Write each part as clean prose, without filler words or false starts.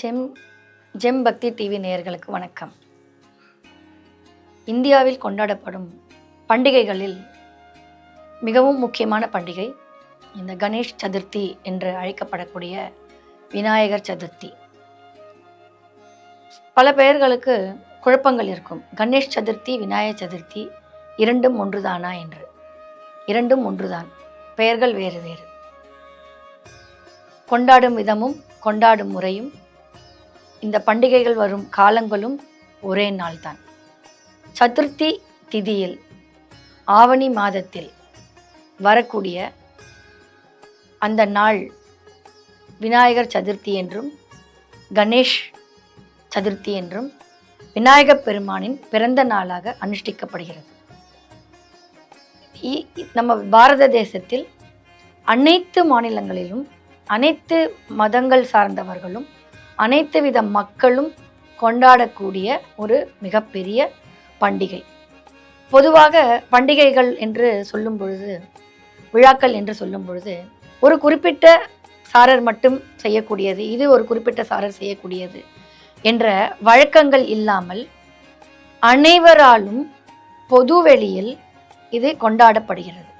GeM GeM பக்தி TV நேயர்களுக்கு வணக்கம். இந்தியாவில் கொண்டாடப்படும் பண்டிகைகளில் மிகவும் முக்கியமான பண்டிகை இந்த கணேஷ் சதுர்த்தி என்று அழைக்கப்படக்கூடிய விநாயகர் சதுர்த்தி. பல பெயர்களுக்கு குழப்பங்கள் இருக்கும். கணேஷ் சதுர்த்தி, விநாயகர் சதுர்த்தி இரண்டும் ஒன்றுதானா என்று. இரண்டும் ஒன்றுதான், பெயர்கள் வேறு வேறு. கொண்டாடும் விதமும் கொண்டாடும் முறையும் இந்த பண்டிகைகள் வரும் காலங்களும் ஒரே நாள்தான். சதுர்த்தி திதியில் ஆவணி மாதத்தில் வரக்கூடிய அந்த நாள் விநாயகர் சதுர்த்தி என்றும் கணேஷ் சதுர்த்தி என்றும் விநாயகப் பெருமானின் பிறந்த நாளாக அனுஷ்டிக்கப்படுகிறது. நம்ம பாரத தேசத்தில் அனைத்து மாநிலங்களிலும் அனைத்து மதங்கள் சார்ந்தவர்களும் அனைத்து வித மக்களும் கொண்டாடக்கூடிய ஒரு மிகப்பெரிய பண்டிகை. பொதுவாக பண்டிகைகள் என்று சொல்லும் பொழுது, விழாக்கள் என்று சொல்லும் பொழுது, ஒரு குறிப்பிட்ட சாரர் மட்டும் செய்யக்கூடியது, இது ஒரு குறிப்பிட்ட சாரர் செய்யக்கூடியது என்ற வழக்கங்கள் இல்லாமல் அனைவராலும் பொதுவெளியில் இது கொண்டாடப்படுகிறது.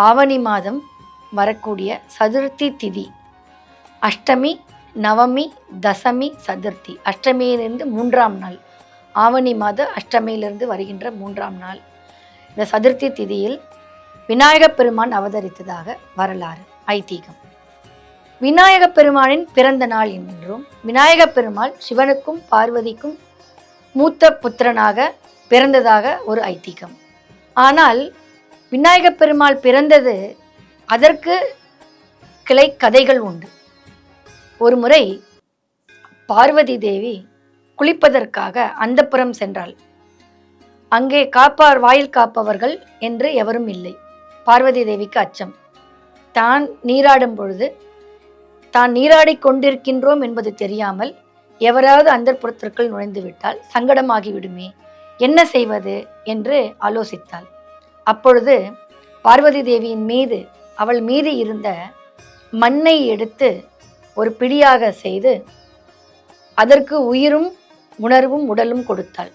ஆவணி மாதம் வரக்கூடிய சதுர்த்தி திதி, அஷ்டமி, நவமி, தசமி, சதுர்த்தி. அஷ்டமியிலிருந்து 3ஆம் நாள், ஆவணி மாத அஷ்டமியிலிருந்து வருகின்ற 3ஆம் நாள் இந்த சதுர்த்தி திதியில் விநாயகப் பெருமான் அவதரித்ததாக வரலாறு, ஐதீகம். விநாயகப் பெருமானின் பிறந்த நாள் என்றும், விநாயகப் பெருமாள் சிவனுக்கும் பார்வதிக்கும் மூத்த புத்திரனாக பிறந்ததாக ஒரு ஐதீகம். ஆனால் விநாயகப் பெருமாள் பிறந்தது, அதற்கு கிளை கதைகள் உண்டு. ஒரு முறை பார்வதி தேவி குளிப்பதற்காக அந்தப்புறம் சென்றாள். அங்கே வாயில் காப்பவர்கள் என்று எவரும் இல்லை. பார்வதி தேவிக்கு அச்சம். தான் நீராடும் பொழுது தான் நீராடி கொண்டிருக்கின்றோம் என்பது தெரியாமல் எவராவது அந்தப்புறத்திற்குள் நுழைந்து விட்டால் சங்கடமாகிவிடுமே, என்ன செய்வது என்று ஆலோசித்தாள். அப்பொழுது பார்வதி தேவியின் மீது, அவள் மீது இருந்த மண்ணை எடுத்து ஒரு பிடியாக செய்து அதற்கு உயிரும் உணர்வும் உடலும் கொடுத்தாள்.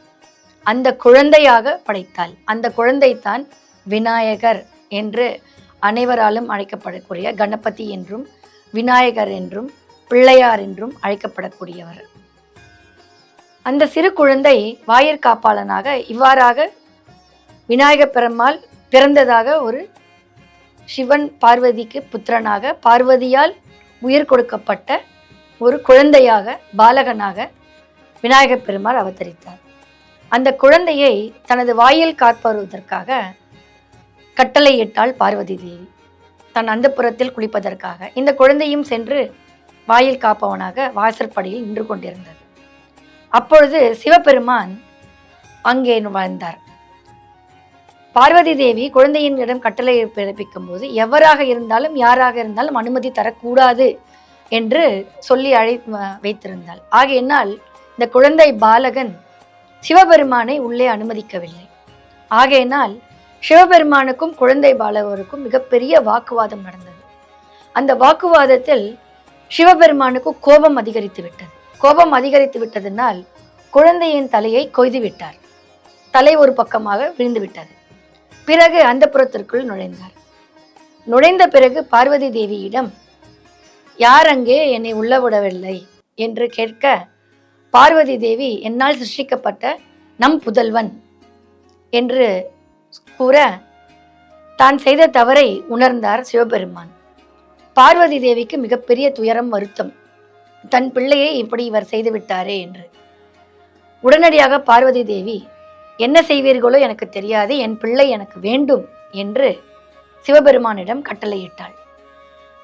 அந்த குழந்தையாக படைத்தாள். அந்த குழந்தைத்தான் விநாயகர் என்று அனைவராலும் அழைக்கப்படக்கூடிய கணபதி என்றும் விநாயகர் என்றும் பிள்ளையார் என்றும் அழைக்கப்படக்கூடியவர். அந்த சிறு குழந்தை வாயிற்காப்பாளனாக இவ்வாறாக விநாயகப் பெருமாள் பிறந்ததாக ஒரு சிவன் பார்வதிக்கு புத்திரனாக, பார்வதியால் உயிர் கொடுக்கப்பட்ட ஒரு குழந்தையாக, பாலகனாக விநாயகப் பெருமாள் அவதரித்தார். அந்த குழந்தையை தனது வாயில் காப்பதற்காக கட்டளையிட்டாள் பார்வதி தேவி, தன் அந்தப்புறத்தில் குளிப்பதற்காக. இந்த குழந்தையும் சென்று வாயில் காப்பவனாக வாசற்படியில் நின்று கொண்டிருந்தது. அப்பொழுது சிவபெருமான் அங்கே வந்தார். பார்வதி தேவி குழந்தையினிடம் கட்டளை பிறப்பிக்கும் போது எவராக இருந்தாலும் யாராக இருந்தாலும் அனுமதி தரக்கூடாது என்று சொல்லி வைத்திருந்தாள். ஆகையினால் இந்த குழந்தை பாலகன் சிவபெருமானை உள்ளே அனுமதிக்கவில்லை. ஆகையினால் சிவபெருமானுக்கும் குழந்தை பாலகருக்கும் மிகப்பெரிய வாக்குவாதம் நடந்தது. அந்த வாக்குவாதத்தில் சிவபெருமானுக்கு கோபம் அதிகரித்து விட்டது. கோபம் அதிகரித்து விட்டதனால் குழந்தையின் தலையை கொய்து விட்டார். தலை ஒரு பக்கமாக விழுந்து விட்டது. பிறகு அந்த புறத்திற்குள் நுழைந்தார். நுழைந்த பிறகு பார்வதி தேவியிடம், யார் அங்கே என்னை உள்ள விடவில்லை என்று கேட்க, பார்வதி தேவி என்னால் சிருஷ்டிக்கப்பட்ட நம் புதல்வன் என்று கூற, தான் செய்த தவறை உணர்ந்தார் சிவபெருமான். பார்வதி தேவிக்கு மிகப்பெரிய துயரம், வருத்தம், தன் பிள்ளையை இப்படி இவர் செய்து விட்டாரே என்று. உடனடியாக பார்வதி தேவி, என்ன செய்வீர்களோ எனக்கு தெரியாது, என் பிள்ளை எனக்கு வேண்டும் என்று சிவபெருமானிடம் கட்டளையிட்டாள்.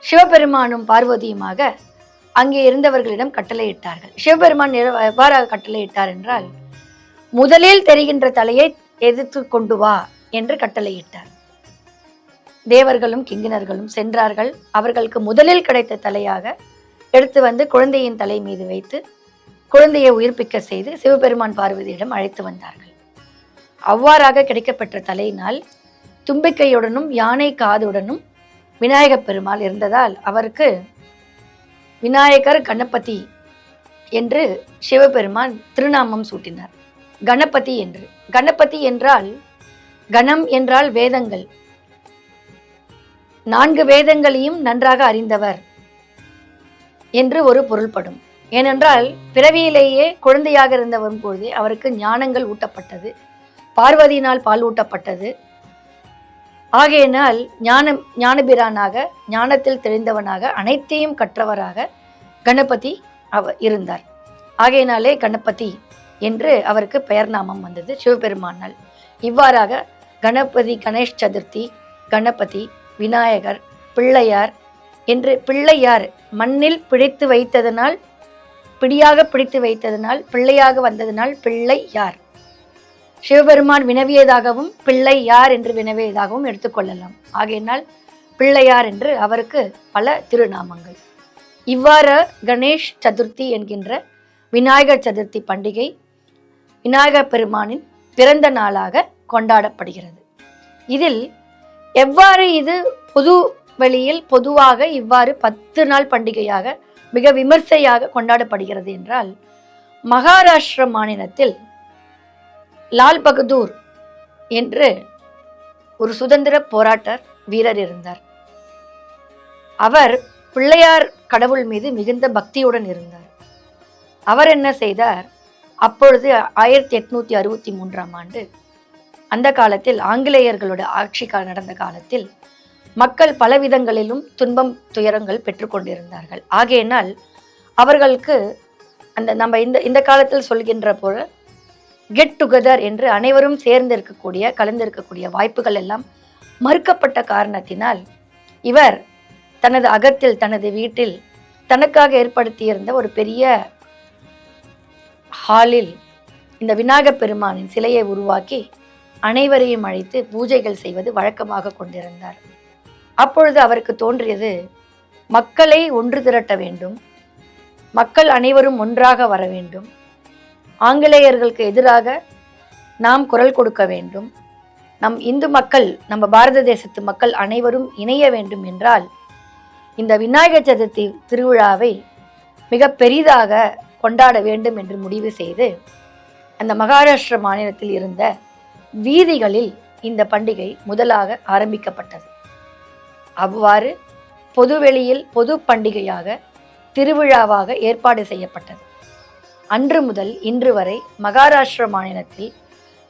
சிவபெருமானும் பார்வதியுமாக அங்கே இருந்தவர்களிடம் கட்டளையிட்டார்கள். சிவபெருமான் எவ்வாறாக கட்டளையிட்டார் என்றால், முதலில் தெரிகின்ற தலையை எதிர்த்து கொண்டு வா என்று கட்டளையிட்டார். தேவர்களும் கிங்கினர்களும் சென்றார்கள். அவர்களுக்கு முதலில் கிடைத்த தலையாக எடுத்து வந்து குழந்தையின் தலை மீது வைத்து குழந்தையை உயிர்ப்பிக்க செய்து சிவபெருமான் பார்வதியிடம் அழைத்து வந்தார்கள். அவ்வாறாக கிடைக்கப்பெற்ற தலையினால் தும்பிக்கையுடனும் யானை காதுடனும் விநாயகப் பெருமாள் இருந்ததால் அவருக்கு விநாயகர் கணபதி என்று சிவபெருமான் திருநாமம் சூட்டினார். கணபதி என்று. கணபதி என்றால், கணம் என்றால் வேதங்கள், 4 வேதங்களையும் நன்றாக அறிந்தவர் என்று ஒரு பொருள்படும். ஏனென்றால் பிறவியிலேயே குழந்தையாக இருந்தவன் பொழுதே அவருக்கு ஞானங்கள் ஊட்டப்பட்டது, பார்வதியினால் பால் ஊட்டப்பட்டது. ஆகையினால் ஞானபிரானாக, ஞானத்தில் தெரிந்தவனாக, அனைத்தையும் கற்றவராக கணபதி இருந்தார். ஆகையினாலே கணபதி என்று அவருக்கு பெயர் நாமம் வந்தது சிவபெருமானால். இவ்வாறாக கணபதி, கணேஷ் சதுர்த்தி, கணபதி, விநாயகர், பிள்ளையார் என்று, பிள்ளையார் மண்ணில் பிடித்து வைத்ததனால், பிடியாக பிடித்து வைத்ததனால், பிள்ளையாக வந்ததனால் பிள்ளை யார். சிவபெருமான் வினவியதாகவும் பிள்ளை யார் என்று வினவியதாகவும் எடுத்துக்கொள்ளலாம். ஆகையினால் பிள்ளையார் என்று அவருக்கு பல திருநாமங்கள். இவ்வாறு கணேஷ் சதுர்த்தி என்கின்ற விநாயகர் சதுர்த்தி பண்டிகை விநாயகர் பெருமானின் பிறந்த நாளாக கொண்டாடப்படுகிறது. இதில் எவ்வாறு இது பொது வெளியில் பொதுவாக இவ்வாறு 10 நாள் பண்டிகையாக மிக விமர்சையாக கொண்டாடப்படுகிறது என்றால், மகாராஷ்டிர மாநிலத்தில் லால் பகதூர் என்று ஒரு சுதந்திர போராட்ட வீரர் இருந்தார். அவர் பிள்ளையார் கடவுள் மீது மிகுந்த பக்தியுடன் இருந்தார். அவர் என்ன செய்தார், அப்பொழுது 1863ஆம் ஆண்டு, அந்த காலத்தில் ஆங்கிலேயர்களோட ஆட்சி நடந்த காலத்தில் மக்கள் பலவிதங்களிலும் துன்பம் துயரங்கள் பெற்றுக்கொண்டிருந்தார்கள். ஆகையினால் அவர்களுக்கு அந்த நம்ம இந்த காலத்தில் சொல்கின்ற போல கெட் டுகெதர் என்று அனைவரும் சேர்ந்து இருக்கக்கூடிய, கலந்திருக்கக்கூடிய வாய்ப்புகள் எல்லாம் மறுக்கப்பட்ட காரணத்தினால் இவர் தனது அகத்தில், தனது வீட்டில் தனக்காக ஏற்படுத்தியிருந்த ஒரு பெரிய ஹாலில் இந்த விநாயகப் பெருமானின் சிலையை உருவாக்கி அனைவரையும் அழைத்து பூஜைகள் செய்வது வழக்கமாக கொண்டிருந்தார். அப்பொழுது அவருக்கு தோன்றியது, மக்களை ஒன்று திரட்ட வேண்டும், மக்கள் அனைவரும் ஒன்றாக வர வேண்டும், ஆங்கிலேயர்களுக்கு எதிராக நாம் குரல் கொடுக்க வேண்டும், நம் இந்து மக்கள், நம்ம பாரத தேசத்து மக்கள் அனைவரும் இணைய வேண்டும் என்றால் இந்த விநாயகர் சதுர்த்தி திருவிழாவை மிக பெரிதாக கொண்டாட வேண்டும் என்று முடிவு செய்து அந்த மகாராஷ்டிர மாநிலத்தில் இருந்த வீதிகளில் இந்த பண்டிகை முதலாக ஆரம்பிக்கப்பட்டது. அவ்வாறு பொதுவெளியில் பொது பண்டிகையாக, திருவிழாவாக ஏற்பாடு செய்யப்பட்டது. அன்று முதல் இன்று வரை மகாராஷ்டிர மாநிலத்தில்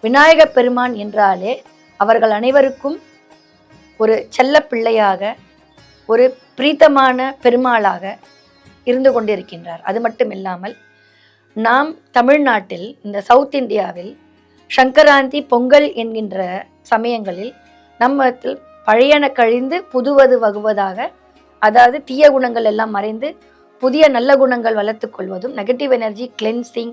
விநாயகப் பெருமான் என்றாலே அவர்கள் அனைவருக்கும் ஒரு செல்ல பிள்ளையாக, ஒரு பிரீத்தமான பெருமாளாக இருந்து கொண்டிருக்கின்றார். அது மட்டும் இல்லாமல் நாம் தமிழ்நாட்டில், இந்த சவுத் இந்தியாவில் சங்கராந்தி, பொங்கல் என்கின்ற சமயங்களில் நம்மத்தில் பழையன கழிந்து புதுவது வகுவதாக, அதாவது தீய குணங்கள் எல்லாம் மறைந்து புதிய நல்ல குணங்கள் வளர்த்து கொள்வதும், நெகட்டிவ் எனர்ஜி கிளென்சிங்,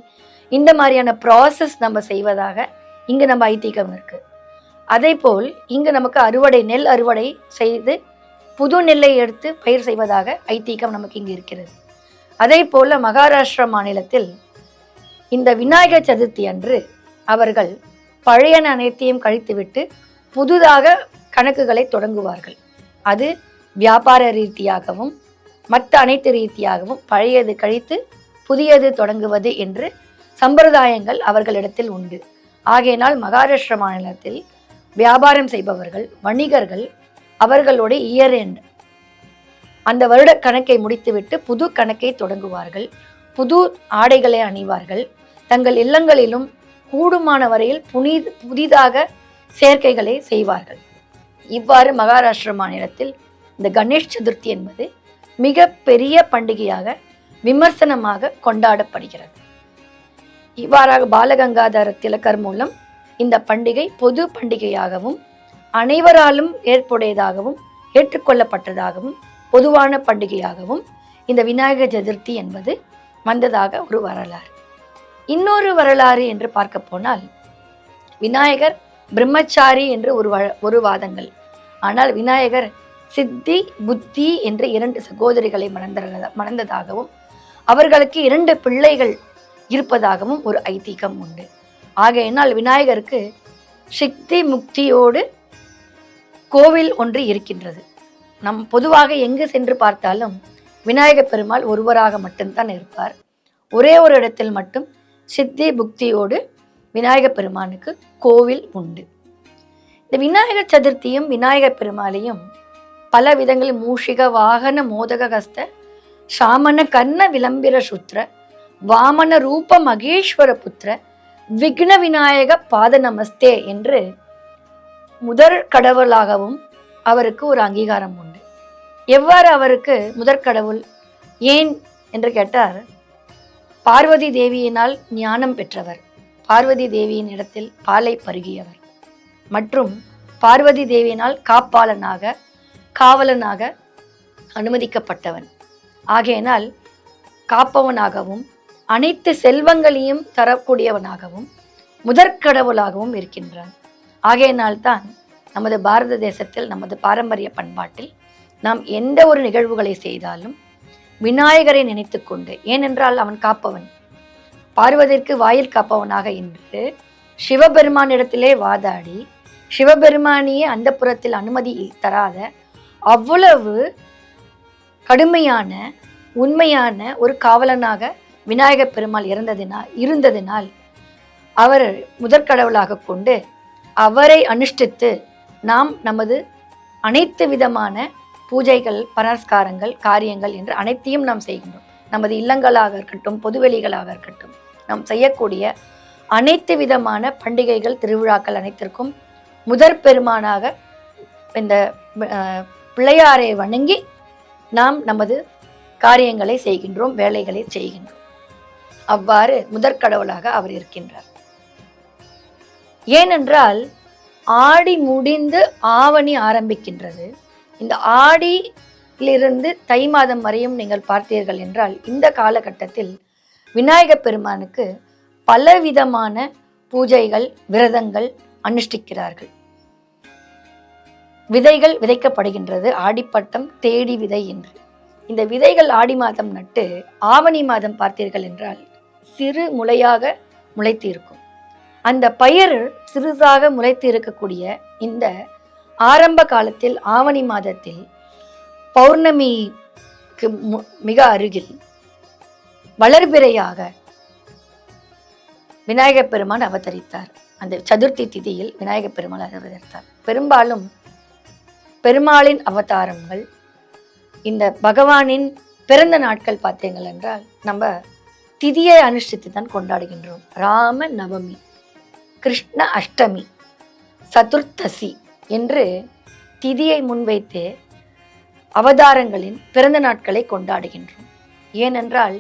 இந்த மாதிரியான ப்ராசஸ் நம்ம செய்வதாக இங்கு நம்ம ஐதீகம் இருக்கு. அதே போல் இங்கு நமக்கு அறுவடை, நெல் அறுவடை செய்து புது நெல்லை எடுத்து பயிர் செய்வதாக ஐதீகம் நமக்கு இங்கு இருக்கிறது. அதே போல மகாராஷ்டிரா மாநிலத்தில் இந்த விநாயகர் சதுர்த்தி அன்று அவர்கள் பழையன அனைத்தையும் கழித்துவிட்டு புதுதாக கணக்குகளை தொடங்குவார்கள். அது வியாபார ரீதியாகவும் மற்ற அனைத்து ரீதியாகவும் பழையது கழித்து புதியது தொடங்குவது என்று சம்பிரதாயங்கள் அவர்களிடத்தில் உண்டு. ஆகையினால் மகாராஷ்டிர மாநிலத்தில் வியாபாரம் செய்பவர்கள், வணிகர்கள் அவர்களுடைய இயர் எண்ட், அந்த வருட கணக்கை முடித்துவிட்டு புது கணக்கை தொடங்குவார்கள். புது ஆடைகளை அணிவார்கள். தங்கள் இல்லங்களிலும் கூடுமான வரையில் புதிதாக சேர்க்கைகளை செய்வார்கள். இவ்வாறு மகாராஷ்டிர மாநிலத்தில் இந்த கணேஷ் சதுர்த்தி என்பது மிக பெரிய பண்டிகையாக விமர்சனமாக கொண்டாடப்படுகிறது. இவ்வாறாக பாலகங்காதர திலகர் மூலம் இந்த பண்டிகை பொது பண்டிகையாகவும் அனைவராலும் ஏற்புடையதாகவும் ஏற்றுக்கொள்ளப்பட்டதாகவும் பொதுவான பண்டிகையாகவும் இந்த விநாயகர் சதுர்த்தி என்பது வந்ததாக ஒரு வரலாறு. இன்னொரு வரலாறு என்று பார்க்க போனால், விநாயகர் பிரம்மச்சாரி என்று ஒரு வாதங்கள். ஆனால் விநாயகர் சித்தி, புத்தி என்ற 2 சகோதரிகளை மணந்ததாகவும் அவர்களுக்கு 2 பிள்ளைகள் இருப்பதாகவும் ஒரு ஐதீகம் உண்டு. ஆகையினால் விநாயகருக்கு சித்தி முக்தியோடு கோவில் ஒன்று இருக்கின்றது. நம் பொதுவாக எங்கு சென்று பார்த்தாலும் விநாயகர் பெருமாள் ஒருவராக மட்டும்தான் இருப்பார். ஒரே ஒரு இடத்தில் மட்டும் சித்தி புக்தியோடு விநாயகப் பெருமானுக்கு கோவில் உண்டு. இந்த விநாயகர் சதுர்த்தியும் விநாயகப் பெருமாளையும் பல விதங்களில் மூஷிக வாகன மோதக கஸ்த சாமன கர்ண விளம்பிர சுத்ர வாமன ரூப மகேஸ்வர புத்திர விக்ன விநாயக பாத நமஸ்தே என்று முதற் கடவுளாகவும் அவருக்கு ஒரு அங்கீகாரம் உண்டு. எவ்வாறு அவருக்கு முதற்கடவுள் ஏன் என்று கேட்டார், பார்வதி தேவியினால் ஞானம் பெற்றவர், பார்வதி தேவியின் இடத்தில் பாலை பருகியவர் மற்றும் பார்வதி தேவியினால் காவலனாக அனுமதிக்கப்பட்டவன். ஆகையினால் காப்பவனாகவும் அனைத்து செல்வங்களையும் தரக்கூடியவனாகவும் முதற்கடவுளாகவும் இருக்கின்றான். ஆகையினால்தான் நமது பாரத தேசத்தில் நமது பாரம்பரிய பண்பாட்டில் நாம் எந்த ஒரு நிகழ்வுகளை செய்தாலும் விநாயகரை நினைத்து கொண்டு, ஏனென்றால் அவன் காப்பவன், பார்வதிற்கு வாயில் காப்பவனாக இன்று சிவபெருமானிடத்திலே வாதாடி சிவபெருமானியே அந்த புறத்தில் அனுமதி தராத அவ்வளவு கடுமையான உண்மையான ஒரு காவலனாக விநாயகப் பெருமாள் இருந்ததினால் அவர் முதற்கடவுளாக கொண்டு அவரை அனுஷ்டித்து நாம் நமது அனைத்து விதமான பூஜைகள் பரஸ்காரங்கள் காரியங்கள் என்று அனைத்தையும் நாம் செய்கின்றோம். நமது இல்லங்களாக இருக்கட்டும் பொதுவெளிகளாக இருக்கட்டும் நாம் செய்யக்கூடிய அனைத்து விதமான பண்டிகைகள் திருவிழாக்கள் அனைத்திற்கும் முதற் பெருமானாக இந்த பிள்ளையாரை வணங்கி நாம் நமது காரியங்களை செய்கின்றோம், வேலைகளை செய்கின்றோம். அவ்வாறு முதற்கடவுளாக அவர் இருக்கின்றார். ஏனென்றால் ஆடி முடிந்து ஆவணி ஆரம்பிக்கின்றது. இந்த ஆடியிலிருந்து தை மாதம் வரையும் நீங்கள் பார்த்தீர்கள் என்றால் இந்த காலகட்டத்தில் விநாயகப் பெருமானுக்கு பலவிதமான பூஜைகள் விரதங்கள் அனுஷ்டிக்கிறார்கள். விதைகள் விதைக்கப்படுகின்றது. ஆடிப்பட்டம் தேடி விதை என்று. இந்த விதைகள் ஆடி மாதம் நட்டு ஆவணி மாதம் பார்த்தீர்கள் என்றால் சிறு முளையாக முளைத்து இருக்கும். அந்த பயிர் சிறுசாக முளைத்து இருக்கக்கூடிய இந்த ஆரம்ப காலத்தில் ஆவணி மாதத்தில் பௌர்ணமிக்கு மிக அருகில் வளர்பிறையாக விநாயகப் பெருமான் அவதரித்தார். அந்த சதுர்த்தி திதியில் விநாயகப் பெருமான் அவதரித்தார். பெரும்பாலும் பெருமாளின் அவதாரங்கள் இந்த பகவானின் பிறந்த நாட்கள் பார்த்தீங்கள் என்றால் நம்ம திதியை அனுஷ்டித்து தான் கொண்டாடுகின்றோம். ராம நவமி, கிருஷ்ண அஷ்டமி, சதுர்த்தசி என்று திதியை முன்வைத்து அவதாரங்களின் பிறந்த நாட்களை கொண்டாடுகின்றோம். ஏனென்றால்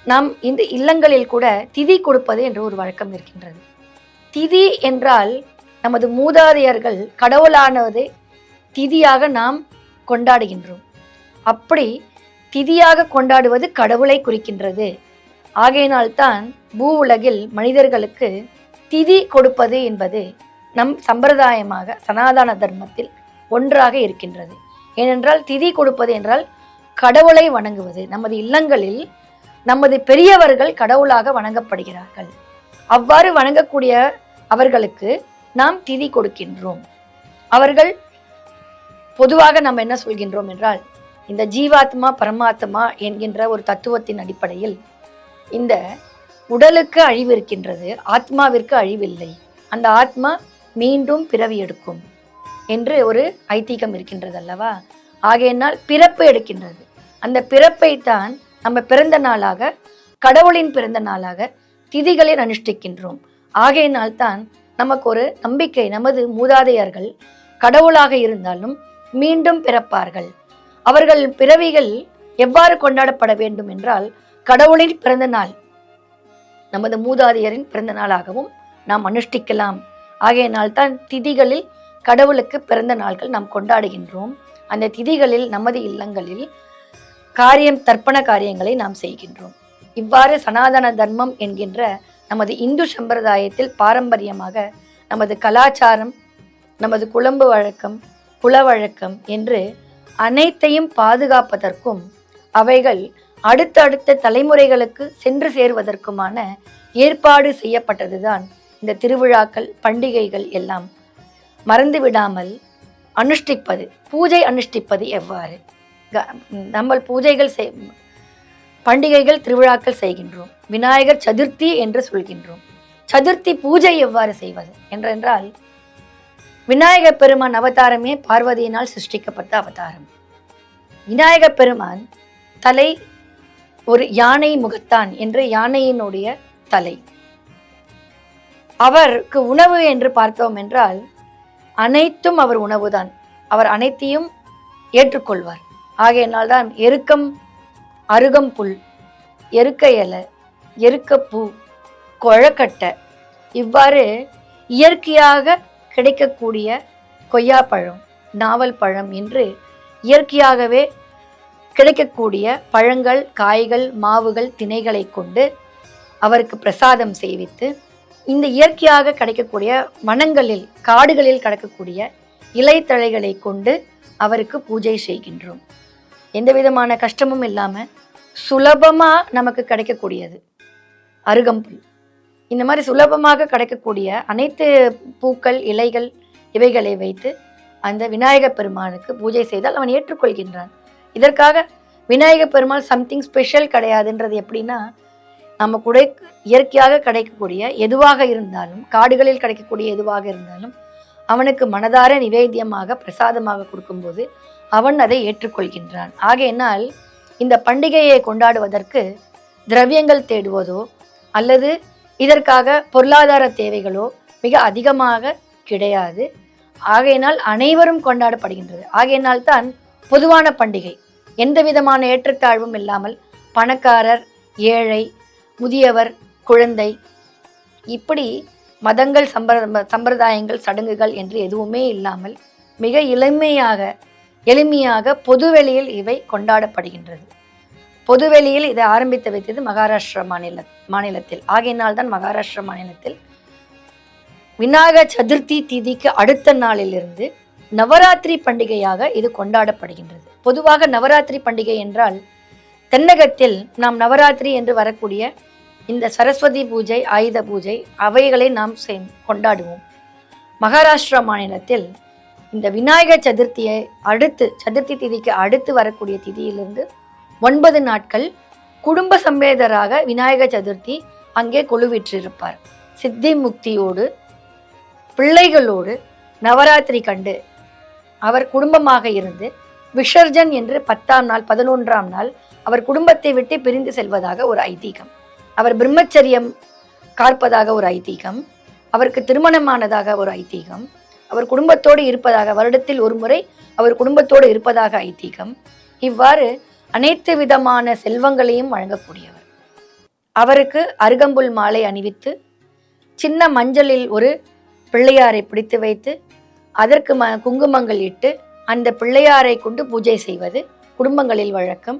நாம் இந்த இல்லங்களில் கூட திதி கொடுப்பது என்ற ஒரு வழக்கம் இருக்கின்றது. திதி என்றால் நமது மூதாதையர்கள் கடவுளானதை திதியாக நாம் கொண்டாடுகின்றோம். அப்படி திதியாக கொண்டாடுவது கடவுளை குறிக்கின்றது. ஆகையினால்தான் பூ உலகில் மனிதர்களுக்கு திதி கொடுப்பது என்பது நம் சம்பிரதாயமாக சனாதன தர்மத்தில் ஒன்றாக இருக்கின்றது. ஏனென்றால் திதி கொடுப்பது என்றால் கடவுளை வணங்குவது. நமது இல்லங்களில் நமது பெரியவர்கள் கடவுளாக வணங்கப்படுகிறார்கள். அவ்வாறு வணங்கக்கூடிய அவர்களுக்கு நாம் திதி கொடுக்கின்றோம். அவர்கள் பொதுவாக நம்ம என்ன சொல்கின்றோம் என்றால், இந்த ஜீவாத்மா பரமாத்மா என்கின்ற ஒரு தத்துவத்தின் அடிப்படையில் இந்த உடலுக்கு அழிவு இருக்கின்றது, ஆத்மாவிற்கு அழிவில்லை, அந்த ஆத்மா மீண்டும் பிறவி எடுக்கும் என்று ஒரு ஐதீகம் இருக்கின்றது அல்லவா. ஆகையினால் பிறப்பு எடுக்கின்றது. அந்த பிறப்பை தான் நம்ம பிறந்த நாளாக, கடவுளின் பிறந்த நாளாக திதிகளில் அனுஷ்டிக்கின்றோம். ஆகையினால் தான் நமக்கு ஒரு நம்பிக்கை, நமது மூதாதையர்கள் கடவுளாக இருந்தாலும் மீண்டும் பிறப்பார்கள். அவர்கள் பிறவிகள் எவ்வாறு கொண்டாடப்பட வேண்டும் என்றால், கடவுளின் பிறந்த நாள் நமது மூதாதையரின் பிறந்த நாளாகவும் நாம் அனுஷ்டிக்கலாம். ஆகையினால் தான் திதிகளில் கடவுளுக்கு பிறந்த நாள்கள் நாம் கொண்டாடுகின்றோம். அந்த திதிகளில் நமது இல்லங்களில் தர்ப்பண காரியங்களை நாம் செய்கின்றோம். இவ்வாறு சனாதன தர்மம் என்கின்ற நமது இந்து சம்பிரதாயத்தில் பாரம்பரியமாக நமது கலாச்சாரம், நமது குழம்பு வழக்கம், குல வழக்கம் என்று அனைத்தையும் பாதுகாப்பதற்கும் அவைகள் அடுத்தடுத்த தலைமுறைகளுக்கு சென்று சேர்வதற்குமான ஏற்பாடு செய்யப்பட்டதுதான் இந்த திருவிழாக்கள், பண்டிகைகள் எல்லாம். மறந்து விடாமல் அனுஷ்டிப்பது, பூஜை அனுஷ்டிப்பது எவ்வாறு, நம்ம பூஜைகள் பண்டிகைகள் திருவிழாக்கள் செய்கின்றோம். விநாயகர் சதுர்த்தி என்று சொல்கின்றோம். சதுர்த்தி பூஜை எவ்வாறு செய்வது என்றால், விநாயகப் பெருமான் அவதாரமே பார்வதியினால் சிருஷ்டிக்கப்பட்ட அவதாரம். விநாயகப் பெருமான் தலை ஒரு யானை முகத்தான் என்று யானையினுடைய தலை. அவருக்கு உணவு என்று பார்த்தோம் என்றால் அனைத்தும் அவர் உணவுதான். அவர் அனைத்தையும் ஏற்றுக்கொள்வார். ஆகையினால்தான் எருக்கம், அருகம்புல், எருக்க இலை, எருக்கப்பூ, கொழக்கட்டை, இவ்வாறு இயற்கையாக கிடைக்கக்கூடிய கொய்யாப்பழம், நாவல் பழம் என்று இயற்கையாகவே கிடைக்கக்கூடிய பழங்கள், காய்கள், மாவுகள், திணைகளை கொண்டு அவருக்கு பிரசாதம் செய்வித்து, இந்த இயற்கையாக கிடைக்கக்கூடிய வனங்களில், காடுகளில் கிடைக்கக்கூடிய இலைத்தழைகளை கொண்டு அவருக்கு பூஜை செய்கின்றோம். எந்த விதமான கஷ்டமும் இல்லாமல் சுலபமாக நமக்கு கிடைக்கக்கூடியது அருகம்புல். இந்த மாதிரி சுலபமாக கிடைக்கக்கூடிய அனைத்து பூக்கள், இலைகள் இவைகளை வைத்து அந்த விநாயகப் பெருமானுக்கு பூஜை செய்தால் அவன் ஏற்றுக்கொள்கின்றான். இதற்காக விநாயகப் பெருமாள் சம்திங் ஸ்பெஷல் கிடையாதுன்றது எப்படின்னா, நம்ம கூட இயற்கையாக கிடைக்கக்கூடிய எதுவாக இருந்தாலும், காடுகளில் கிடைக்கக்கூடிய எதுவாக இருந்தாலும் அவனுக்கு மனதார நிவேத்தியமாக பிரசாதமாக கொடுக்கும்போது அவன் அதை ஏற்றுக்கொள்கின்றான். ஆகையினால் இந்த பண்டிகையை கொண்டாடுவதற்கு திரவியங்கள் தேடுவதோ அல்லது இதற்காக பொருளாதார தேவைகளோ மிக அதிகமாக கிடையாது. ஆகையினால் அனைவரும் கொண்டாடப்படுகின்றது. ஆகையினால் தான் பொதுவான பண்டிகை, எந்த விதமான ஏற்றத்தாழ்வும் இல்லாமல் பணக்காரர், ஏழை, முதியவர், குழந்தை, இப்படி மதங்கள், சம்பிரதாயங்கள், சடங்குகள் என்று எதுவுமே இல்லாமல் மிக எளிமையாக பொதுவெளியில் இவை கொண்டாடப்படுகின்றது. பொதுவெளியில் இதை ஆரம்பித்து வைத்தது மகாராஷ்டிரா மாநிலத்தில். ஆகையினால்தான் மகாராஷ்டிரா மாநிலத்தில் விநாயகர் சதுர்த்தி திதிக்கு அடுத்த நாளிலிருந்து நவராத்திரி பண்டிகையாக இது கொண்டாடப்படுகின்றது. பொதுவாக நவராத்திரி பண்டிகை என்றால் தென்னகத்தில் நாம் நவராத்திரி என்று வரக்கூடிய இந்த சரஸ்வதி பூஜை, ஆயுத பூஜை அவைகளை நாம் கொண்டாடுவோம். மகாராஷ்டிரா மாநிலத்தில் இந்த விநாயகர் சதுர்த்தியை அடுத்து, சதுர்த்தி திதிக்கு அடுத்து வரக்கூடிய திதியிலிருந்து 9 நாட்கள் குடும்ப சம்பேதராக விநாயகர் சதுர்த்தி அங்கே கொலுவிற்றிருப்பார். சித்தி முக்தியோடு பிள்ளைகளோடு நவராத்திரி கண்டு அவர் குடும்பமாக இருந்து விசர்ஜன் என்று 10ஆம் நாள் 11ஆம் நாள் அவர் குடும்பத்தை விட்டு பிரிந்து செல்வதாக ஒரு ஐதீகம். அவர் பிரம்மச்சரியம் காற்பதாக ஒரு ஐதீகம். அவருக்கு திருமணமானதாக ஒரு ஐதீகம். அவர் குடும்பத்தோடு இருப்பதாக, வருடத்தில் ஒரு முறை அவர் குடும்பத்தோடு இருப்பதாக ஐதீகம். இவ்வாறு அனைத்து விதமான செல்வங்களையும் வழங்கக்கூடியவர். அவருக்கு அருகம்புல் மாலை அணிவித்து சின்ன மஞ்சளில் ஒரு பிள்ளையாரை பிடித்து வைத்து அதற்கு குங்குமங்கள் இட்டு அந்த பிள்ளையாரை கொண்டு பூஜை செய்வது குடும்பங்களில் வழக்கம்.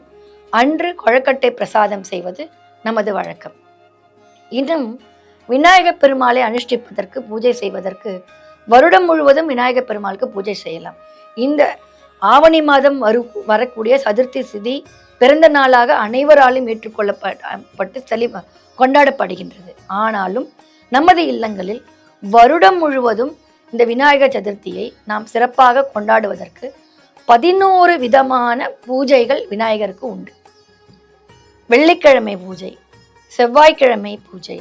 அன்று கொழக்கட்டை பிரசாதம் செய்வது நமது வழக்கம். இன்னும் விநாயகப் பெருமாளை அனுஷ்டிப்பதற்கு, பூஜை செய்வதற்கு வருடம் முழுவதும் விநாயகப் பெருமாளுக்கு பூஜை செய்யலாம். இந்த ஆவணி மாதம் வரக்கூடிய சதுர்த்தி திதி பிறந்த நாளாக அனைவராலும் ஏற்றுக்கொள்ளப்பட்டு கொண்டாடப்படுகின்றது. ஆனாலும் நமது இல்லங்களில் வருடம் முழுவதும் இந்த விநாயகர் சதுர்த்தியை நாம் சிறப்பாக கொண்டாடுவதற்கு 11 விதமான பூஜைகள் விநாயகருக்கு உண்டு. வெள்ளிக்கிழமை பூஜை, செவ்வாய்க்கிழமை பூஜை,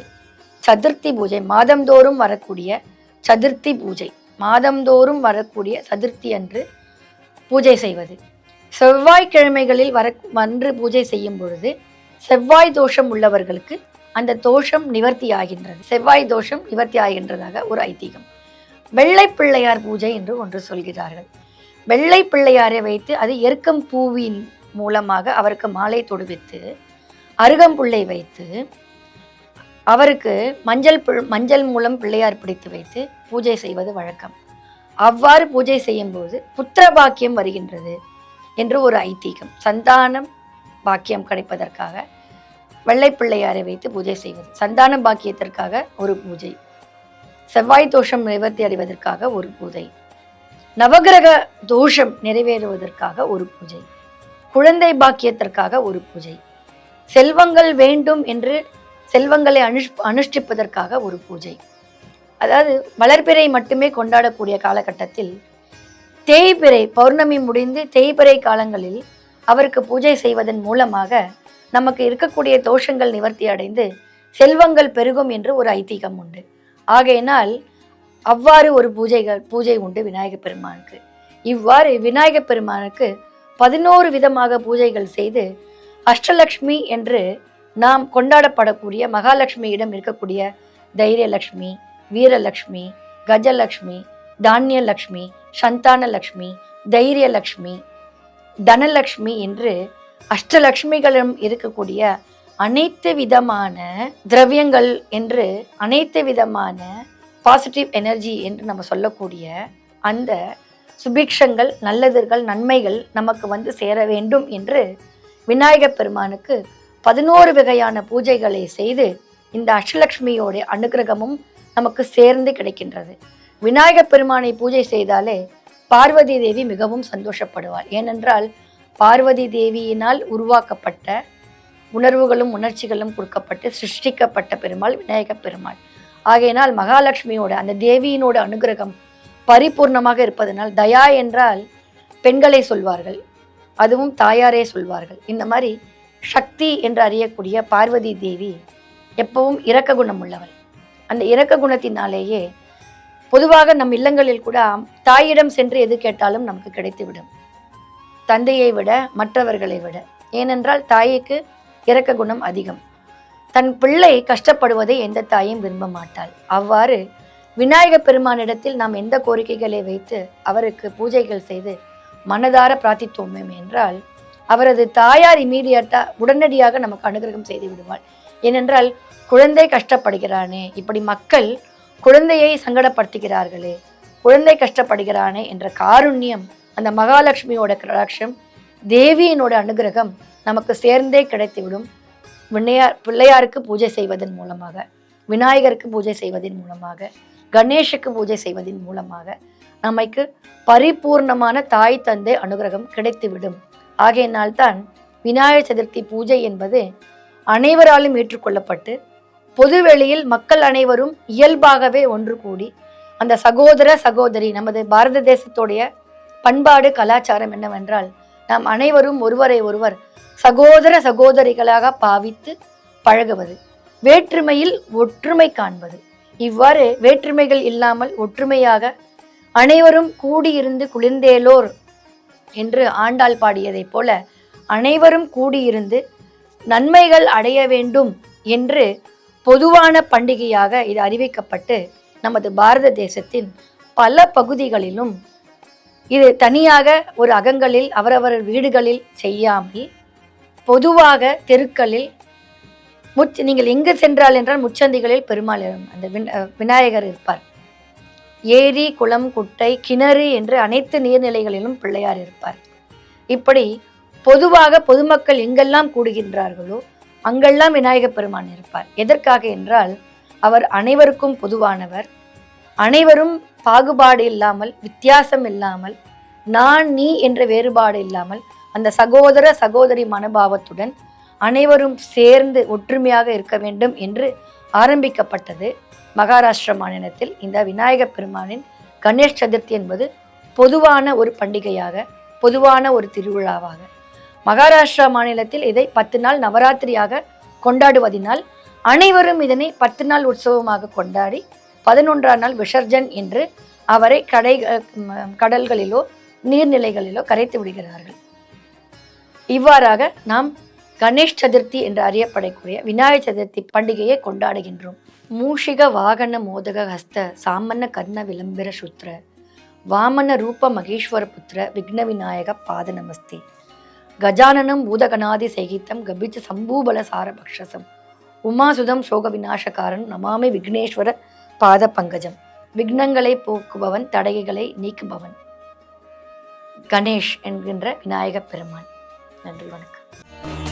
சதுர்த்தி பூஜை, மாதந்தோறும் வரக்கூடிய சதுர்த்தி பூஜை, மாதந்தோறும் வரக்கூடிய சதுர்த்தி அன்று பூஜை செய்வது. செவ்வாய்க்கிழமைகளில் வந்து பூஜை செய்யும் பொழுது செவ்வாய் தோஷம் உள்ளவர்களுக்கு அந்த தோஷம் நிவர்த்தி ஆகின்றது. செவ்வாய் தோஷம் நிவர்த்தி ஆகின்றதாக ஒரு ஐதீகம். வெள்ளை பிள்ளையார் பூஜை என்று ஒன்று சொல்கிறார்கள். வெள்ளை பிள்ளையாரை வைத்து அது எருக்கம் பூவின் மூலமாக அவருக்கு மாலை தொடுவித்து அருகம்புல்லை வைத்து அவருக்கு மஞ்சள் மூலம் பிள்ளையார் பிடித்து வைத்து பூஜை செய்வது வழக்கம். அவ்வாறு பூஜை செய்யும் போது புத்திர பாக்கியம் வருகின்றது என்று ஒரு ஐதீகம். சந்தானம் பாக்கியம் கிடைப்பதற்காக வெள்ளை பிள்ளையாரை வைத்து பூஜை செய்வது, சந்தான பாக்கியத்திற்காக ஒரு பூஜை, செவ்வாய் தோஷம் நிவர்த்தி அடைவதற்காக ஒரு பூஜை, நவகிரக தோஷம் நிறைவேறுவதற்காக ஒரு பூஜை, குழந்தை பாக்கியத்திற்காக ஒரு பூஜை, செல்வங்கள் வேண்டும் என்று செல்வங்களை அனுஷ்டிப்பதற்காக ஒரு பூஜை. அதாவது வளர்பிறை மட்டுமே கொண்டாடக்கூடிய காலகட்டத்தில் தேய்பிறை பௌர்ணமி முடிந்து தேய்பிறை காலங்களில் அவருக்கு பூஜை செய்வதன் மூலமாக நமக்கு இருக்கக்கூடிய தோஷங்கள் நிவர்த்தி அடைந்து செல்வங்கள் பெருகும் என்று ஒரு ஐதீகம் உண்டு. ஆகையினால் அவ்வாறு ஒரு பூஜை உண்டு விநாயகப் பெருமானுக்கு. இவ்வாறு விநாயகப் பெருமானுக்கு 11 விதமாக பூஜைகள் செய்து அஷ்டலக்ஷ்மி என்று நாம் கொண்டாடப்படக்கூடிய மகாலட்சுமியிடம் இருக்கக்கூடிய தைரியலக்ஷ்மி, வீரலக்ஷ்மி, கஜலக்ஷ்மி, தானியலக்ஷ்மி, சந்தானலக்ஷ்மி, தைரியலக்ஷ்மி, தனலக்ஷ்மி என்று அஷ்டலக்ஷ்மிகளும் இருக்கக்கூடிய அனைத்து விதமான திரவியங்கள் என்று அனைத்து விதமான பாசிட்டிவ் எனர்ஜி என்று நம்ம சொல்லக்கூடிய அந்த சுபிக்ஷங்கள், நல்லதுகள், நன்மைகள் நமக்கு வந்து சேர வேண்டும் என்று விநாயகப் பெருமானுக்கு 11 வகையான பூஜைகளை செய்து இந்த அஷ்டலக்ஷ்மியோடைய அனுகிரகமும் நமக்கு சேர்ந்து கிடைக்கின்றது. விநாயகப் பெருமானை பூஜை செய்தாலே பார்வதி தேவி மிகவும் சந்தோஷப்படுவாள். ஏனென்றால் பார்வதி தேவியினால் உருவாக்கப்பட்ட உணர்வுகளும் உணர்ச்சிகளும் கொடுக்கப்பட்டு சிருஷ்டிக்கப்பட்ட பெருமாள் விநாயகப் பெருமாள். ஆகையினால் மகாலட்சுமியோட அந்த தேவியினோட அனுகிரகம் பரிபூர்ணமாக இருப்பதனால், தயா என்றால் பெண்களை சொல்வார்கள், அதுவும் தாயாரே சொல்வார்கள். இந்த மாதிரி சக்தி என்று அறியக்கூடிய பார்வதி தேவி எப்பவும் இரக்க குணம் உள்ளவள். அந்த இரக்க குணத்தினாலேயே பொதுவாக நம் இல்லங்களில் கூட தாயிடம் சென்று எது கேட்டாலும் நமக்கு கிடைத்துவிடும், தந்தையை விட மற்றவர்களை விட. ஏனென்றால் தாய்க்கு இரக்க குணம் அதிகம். தன் பிள்ளை கஷ்டப்படுவதை எந்த தாயும் விரும்ப மாட்டாள். அவ்வாறு விநாயகப் பெருமானிடத்தில் நாம் எந்த கோரிக்கைகளை வைத்து அவருக்கு பூஜைகள் செய்து மனதார பிரார்த்தித்தோமே என்றால் அவரது தாயார் உடனடியாக நமக்கு அனுகிரகம் செய்து விடுவாள். ஏனென்றால் குழந்தை கஷ்டப்படுகிறானே, இப்படி மக்கள் குழந்தையை சங்கடப்படுத்துகிறார்களே, குழந்தை கஷ்டப்படுகிறானே என்ற காருண்யம், அந்த மகாலட்சுமியோட கடாட்சம், தேவியினோட அனுகிரகம் நமக்கு சேர்ந்தே கிடைத்துவிடும். பிள்ளையாருக்கு பூஜை செய்வதன் மூலமாக, விநாயகருக்கு பூஜை செய்வதன் மூலமாக, கணேஷுக்கு பூஜை செய்வதன் மூலமாக நமக்கு பரிபூர்ணமான தாய் தந்தை அனுகிரகம் கிடைத்துவிடும். ஆகையினால்தான் விநாயகர் சதுர்த்தி பூஜை என்பது அனைவராலும் ஏற்றுக்கொள்ளப்பட்டு பொதுவெளியில் மக்கள் அனைவரும் இயல்பாகவே ஒன்று கூடி அந்த சகோதர சகோதரி, நமது பாரத தேசத்துடைய பண்பாடு கலாச்சாரம் என்னவென்றால் நாம் அனைவரும் ஒருவரை ஒருவர் சகோதர சகோதரிகளாக பாவித்து பழகுவது, வேற்றுமையில் ஒற்றுமை காண்பது. இவ்வாறு வேற்றுமைகள் இல்லாமல் ஒற்றுமையாக அனைவரும் கூடியிருந்து குளிர்ந்தேலோர் என்று ஆண்டாள் பாடியதைப் போல அனைவரும் கூடியிருந்து நன்மைகள் அடைய வேண்டும் என்று பொதுவான பண்டிகையாக இது அறிவிக்கப்பட்டு நமது பாரத தேசத்தின் பல பகுதிகளிலும் இது தனியாக ஒரு அகங்களில் அவரவர் வீடுகளில் செய்யாமல் பொதுவாக தெருக்களில் நீங்கள் எங்கு சென்றால் என்றால் முச்சந்திகளில் பெருமாள் அந்த விநாயகர் இருப்பார். ஏரி, குளம், குட்டை, கிணறு என்று அனைத்து நீர்நிலைகளிலும் பிள்ளையார் இருப்பார். இப்படி பொதுவாக பொதுமக்கள் எங்கெல்லாம் கூடுகின்றார்களோ அங்கெல்லாம் விநாயகப் பெருமான் இருப்பார். எதற்காக என்றால் அவர் அனைவருக்கும் பொதுவானவர். அனைவரும் பாகுபாடு இல்லாமல், வித்தியாசம் இல்லாமல், நான் நீ என்ற வேறுபாடு இல்லாமல் அந்த சகோதர சகோதரி மனோபாவத்துடன் அனைவரும் சேர்ந்து ஒற்றுமையாக இருக்க வேண்டும் என்று ஆரம்பிக்கப்பட்டது. மகாராஷ்டிர மாநிலத்தில் இந்த விநாயகப் பெருமானின் கணேஷ் சதுர்த்தி என்பது பொதுவான ஒரு பண்டிகையாக, பொதுவான ஒரு திருவிழாவாக, மகாராஷ்டிரா மாநிலத்தில் இதை 10 நாள் நவராத்திரியாக கொண்டாடுவதனால் அனைவரும் இதனை 10 நாள் உற்சவமாக கொண்டாடி 11ஆம் நாள் விசர்ஜன் என்று அவரை கடல்களிலோ நீர்நிலைகளிலோ கரைத்து விடுகிறார்கள். இவ்வாறாக நாம் கணேஷ் சதுர்த்தி என்று அறியப்படக்கூடிய விநாயகர் சதுர்த்தி பண்டிகையை கொண்டாடுகின்றோம். மூஷிக வாகன மோதக ஹஸ்த சாமன்ன கர்ண விளம்பிர சுத்ர வாமன ரூப மகேஸ்வர புத்திர விக்ன விநாயக பாத நமஸ்தே கஜானனம் பூதகணாதி சைகித்தம் கபிச்ச சம்பூபல சாரபக்ஷசம் உமாசுதம் சோக விநாசகாரன் நமாமி விக்னேஸ்வர பாத பங்கஜம். விக்னங்களை போக்குபவன், தடைகளை நீக்குபவன் கணேஷ் என்கின்ற விநாயகப் பெருமான். நன்றி, வணக்கம்.